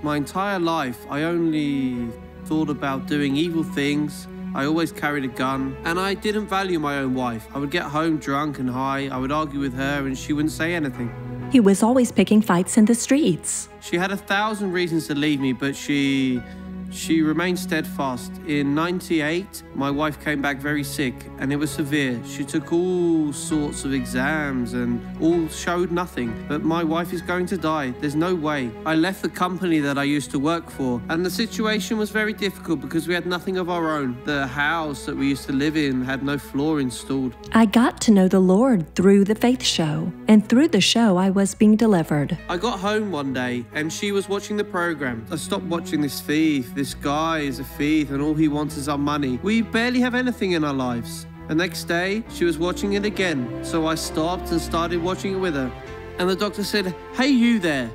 My entire life, I only thought about doing evil things. I always carried a gun, and I didn't value my own wife. I would get home drunk and high. I would argue with her, and she wouldn't say anything. He was always picking fights in the streets. She had 1,000 reasons to leave me, but she remained steadfast. In '98, my wife came back very sick, and it was severe. She took all sorts of exams and all showed nothing. But my wife is going to die. There's no way. I left the company that I used to work for, and the situation was very difficult because we had nothing of our own. The house that we used to live in had no floor installed. I got to know the Lord through the faith show, and through the show I was being delivered. I got home one day, and she was watching the program. I stopped watching this thief. This guy is a thief and all he wants is our money. We barely have anything in our lives. The next day, she was watching it again. So I stopped and started watching it with her. And the doctor said, "Hey, you there.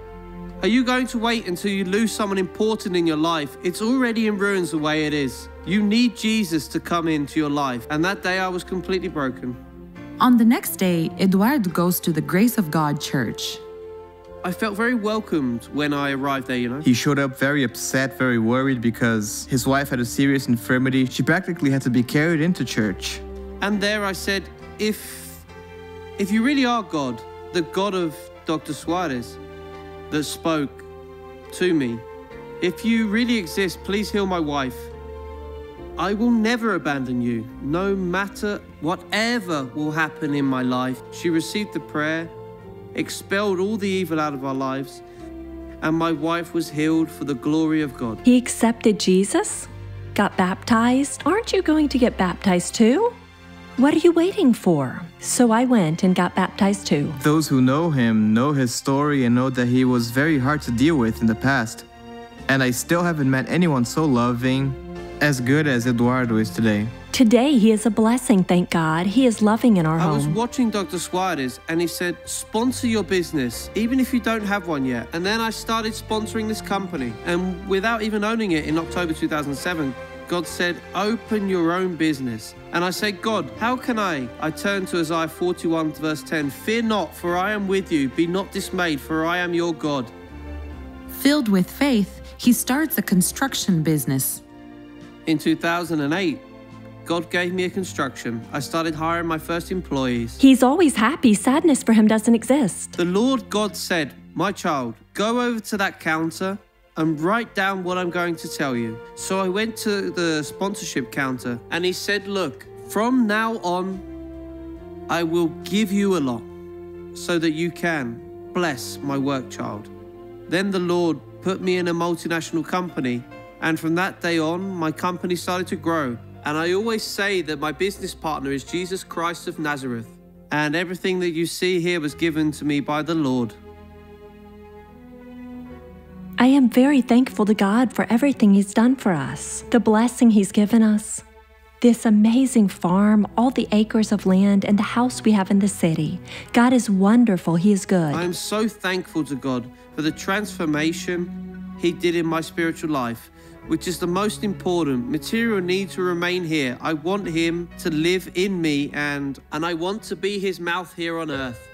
Are you going to wait until you lose someone important in your life? It's already in ruins the way it is. You need Jesus to come into your life." And that day I was completely broken. On the next day, Eduardo goes to the Grace of God church. I felt very welcomed when I arrived there, you know. He showed up very upset, very worried because his wife had a serious infirmity. She practically had to be carried into church. And there I said, if you really are God, the God of Dr. Suarez that spoke to me, if you really exist, please heal my wife. I will never abandon you, no matter whatever will happen in my life. She received the prayer, expelled all the evil out of our lives, and my wife was healed for the glory of God. He accepted Jesus? Got baptized? Aren't you going to get baptized too? What are you waiting for? So I went and got baptized too. Those who know him know his story and know that he was very hard to deal with in the past. And I still haven't met anyone so loving, as good as Eduardo is today. Today, he is a blessing, thank God. He is loving in our home. I was watching Dr. Suarez and he said, sponsor your business, even if you don't have one yet. And then I started sponsoring this company. And without even owning it in October 2007, God said, open your own business. And I said, God, how can I? I turned to Isaiah 41 verse 10, fear not, for I am with you. Be not dismayed, for I am your God. Filled with faith, he starts a construction business. In 2008, God gave me a construction. I started hiring my first employees. He's always happy. Sadness for him doesn't exist. The Lord God said, my child, go over to that counter and write down what I'm going to tell you. So I went to the sponsorship counter and he said, look, from now on, I will give you a lot so that you can bless my work child. Then the Lord put me in a multinational company, and from that day on, my company started to grow. And I always say that my business partner is Jesus Christ of Nazareth. And everything that you see here was given to me by the Lord. I am very thankful to God for everything He's done for us, the blessing He's given us, this amazing farm, all the acres of land, and the house we have in the city. God is wonderful. He is good. I am so thankful to God for the transformation He did in my spiritual life, which is the most important. Material needs to remain here. I want Him to live in me, and I want to be His mouth here on earth.